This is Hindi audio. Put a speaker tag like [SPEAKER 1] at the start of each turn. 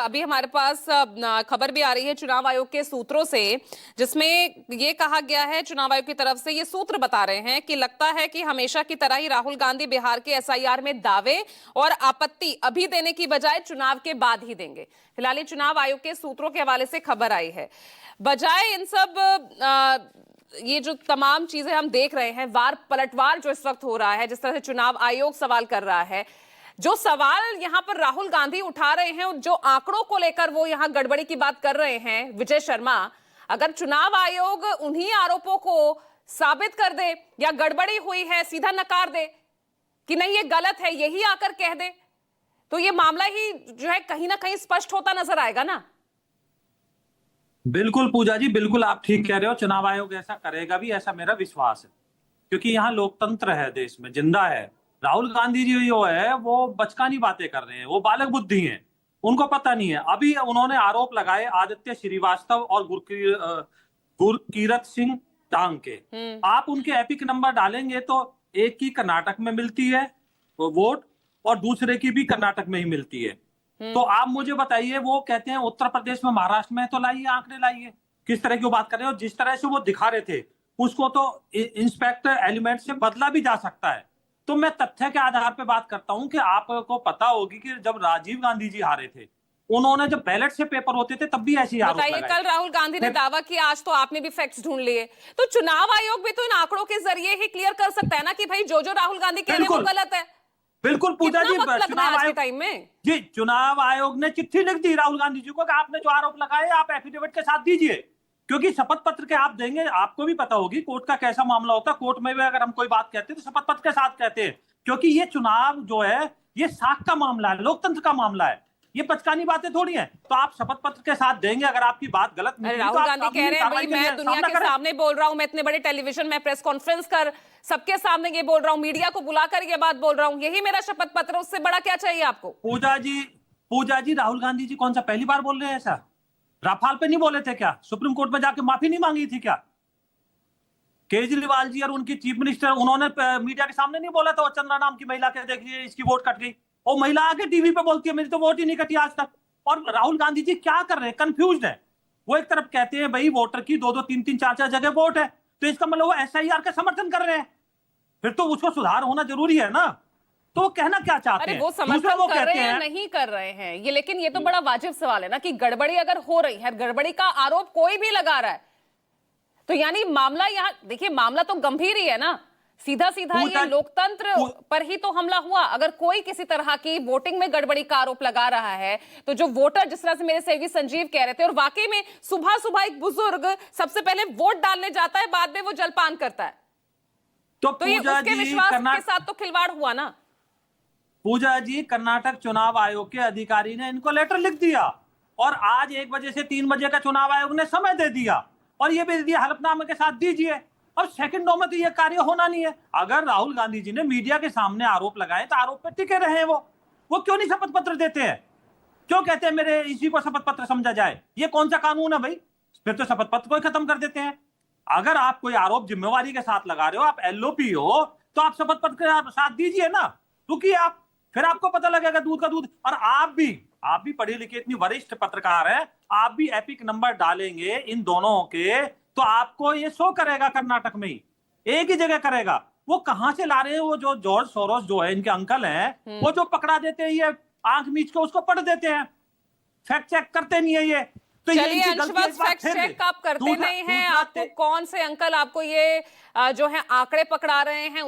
[SPEAKER 1] अभी हमारे पास खबर भी आ रही है चुनाव आयोग के सूत्रों से, जिसमें ये कहा गया है, चुनाव आयोग की तरफ से ये सूत्र बता रहे हैं कि लगता है कि हमेशा की तरह ही राहुल गांधी बिहार के एसआईआर में दावे और आपत्ति अभी देने की बजाय चुनाव के बाद ही देंगे। फिलहाल ये चुनाव आयोग के सूत्रों के हवाले से खबर आई है। बजाय इन सब ये जो तमाम चीजें हम देख रहे हैं, वार पलटवार जो इस वक्त हो रहा है, जिस तरह से चुनाव आयोग सवाल कर रहा है, जो सवाल यहां पर राहुल गांधी उठा रहे हैं, जो आंकड़ों को लेकर वो यहां गड़बड़ी की बात कर रहे हैं विजय शर्मा, अगर चुनाव आयोग उन्हीं आरोपों को साबित कर दे या गड़बड़ी हुई है सीधा नकार दे कि नहीं ये गलत है, यही आकर कह दे, तो ये मामला ही जो है कहीं ना कहीं स्पष्ट होता नजर आएगा ना।
[SPEAKER 2] बिल्कुल पूजा जी, बिल्कुल आप ठीक कह रहे हो। चुनाव आयोग ऐसा करेगा भी, ऐसा मेरा विश्वास है, क्योंकि यहाँ लोकतंत्र है, देश में जिंदा है। राहुल गांधी जी जो है वो बचकानी बातें कर रहे हैं, वो बालक बुद्धि हैं, उनको पता नहीं है। अभी उन्होंने आरोप लगाए आदित्य श्रीवास्तव और गुरकीरत सिंह टांग के। आप उनके एपिक नंबर डालेंगे तो एक की कर्नाटक में मिलती है वोट और दूसरे की भी कर्नाटक में ही मिलती है। तो आप मुझे बताइए, वो कहते हैं उत्तर प्रदेश में, महाराष्ट्र में, तो लाइए आंकड़े लाइए, किस तरह की बात कर रहे हो। जिस तरह से वो दिखा रहे थे उसको तो इंस्पेक्टर एलिमेंट से बदला भी जा सकता है। तो मैं तथ्य के आधार पर बात करता हूं कि आपको पता होगी कि जब राजीव गांधी जी हारे थे, उन्होंने जब बैलेट से पेपर होते थे तब भी ऐसी आरोप लगाए।
[SPEAKER 1] कल राहुल गांधी ने दावा किया, आज तो आपने भी फैक्ट्स ढूंढ लिए। तो चुनाव आयोग भी तो इन आंकड़ों के जरिए ही क्लियर कर सकता है ना कि भाई जो राहुल गांधी कह रहे हैं वो गलत है।
[SPEAKER 2] बिल्कुल पूजा जी,
[SPEAKER 1] चुनाव आयोग टाइम में
[SPEAKER 2] जी चुनाव आयोग ने चिट्ठी लिख दी राहुल गांधी जी को कि आपने जो आरोप लगाए आप एफिडेविट के साथ दीजिए, क्योंकि शपथ पत्र के आप देंगे। आपको भी पता होगी कोर्ट का कैसा मामला होता है। कोर्ट में भी अगर हम कोई बात कहते हैं तो शपथ पत्र के साथ कहते हैं, क्योंकि ये चुनाव जो है ये साख का मामला है, लोकतंत्र का मामला है, ये बचकानी बातें थोड़ी है। तो आप शपथ पत्र के साथ देंगे। अगर आपकी बात गलत नहीं,
[SPEAKER 1] राहुल गांधी कह रहे हैं भाई मैं दुनिया के सामने बोल रहा हूं, मैं इतने बड़े टेलीविजन में प्रेस कॉन्फ्रेंस कर सबके सामने ये बोल रहा हूं, मीडिया को बुलाकर ये बात बोल रहा हूं, यही मेरा शपथ पत्र, उससे बड़ा क्या चाहिए आपको।
[SPEAKER 2] पूजा जी राहुल गांधी जी कौन सा पहली बार बोल रहे हैं ऐसा? राफाल पे नहीं बोले थे क्या? सुप्रीम कोर्ट में जाके माफी नहीं मांगी थी क्या? केजरीवाल जी और उनकी चीफ मिनिस्टर, उन्होंने मीडिया के सामने नहीं बोला था वो चंद्रा नाम की महिला के देखिए इसकी वोट कट गई। वो महिला आगे टीवी पे बोलती है मेरी तो वोट ही नहीं कटी आज तक। और राहुल गांधी जी क्या कर रहे हैं? कंफ्यूज्ड है। वो एक तरफ कहते हैं भाई वोटर की 2-2, 3-3, 4-4 जगह वोट है, तो इसका मतलब वो एसआईआर का समर्थन कर रहे हैं, फिर तो उसको सुधार होना जरूरी है ना। तो कहना क्या चाहते हैं?
[SPEAKER 1] वो समर्थन कर रहे हैं नहीं कर रहे हैं ये, लेकिन ये तो बड़ा वाजिब सवाल है ना कि गड़बड़ी अगर हो रही है, गड़बड़ी का आरोप कोई भी लगा रहा है, तो यानी मामला यहाँ देखिए, मामला तो गंभीर ही है ना। सीधा सीधा ये लोकतंत्र पर ही तो हमला हुआ। अगर कोई किसी तरह की वोटिंग में गड़बड़ी का आरोप लगा रहा है, तो जो वोटर, जिस तरह से मेरे सहयोगी संजीव कह रहे थे, और वाकई में सुबह सुबह एक बुजुर्ग सबसे पहले वोट डालने जाता है, बाद में वो जलपान करता है, तो ये उसके विश्वास के साथ तो खिलवाड़ हुआ ना।
[SPEAKER 2] पूजा जी, कर्नाटक चुनाव आयोग के अधिकारी ने इनको लेटर लिख दिया और आज 1 बजे से 3 बजे का चुनाव आयोग ने समय दे दिया और ये भी दिया हलफनामे के साथ दीजिए। अब सेकंडों में तो ये कार्य होना नहीं है। अगर राहुल गांधी जी ने मीडिया के सामने आरोप लगाए तो आरोप पे टिके रहे हैं। वो क्यों नहीं शपथ पत्र देते हैं? क्यों कहते हैं मेरे इसी को शपथ पत्र समझा जाए? ये कौन सा कानून है भाई? फिर तो शपथ पत्र को ही खत्म कर देते हैं। अगर आप कोई आरोप जिम्मेवारी के साथ लगा रहे हो, आप एलओपी हो, तो आप शपथ पत्र के साथ दीजिए ना, क्योंकि आप फिर आपको पता लगेगा दूध का दूध। और आप भी पढ़े लिखे इतनी वरिष्ठ पत्रकार हैं, आप भी एपिक नंबर डालेंगे इन दोनों के, तो आपको ये शो करेगा कर्नाटक में ही, एक ही जगह करेगा। वो कहां से ला रहे हैं? वो जो जॉर्ज सोरोस जो है इनके अंकल हैं, वो जो पकड़ा देते हैं, ये आंख मीच के उसको पढ़ देते हैं, फैक्ट चेक करते नहीं है ये। तो
[SPEAKER 1] चलिए अंशवत, फैक्ट चेक आप करते नहीं हैं, आपको कौन से अंकल आपको ये जो है आंकड़े पकड़ा रहे हैं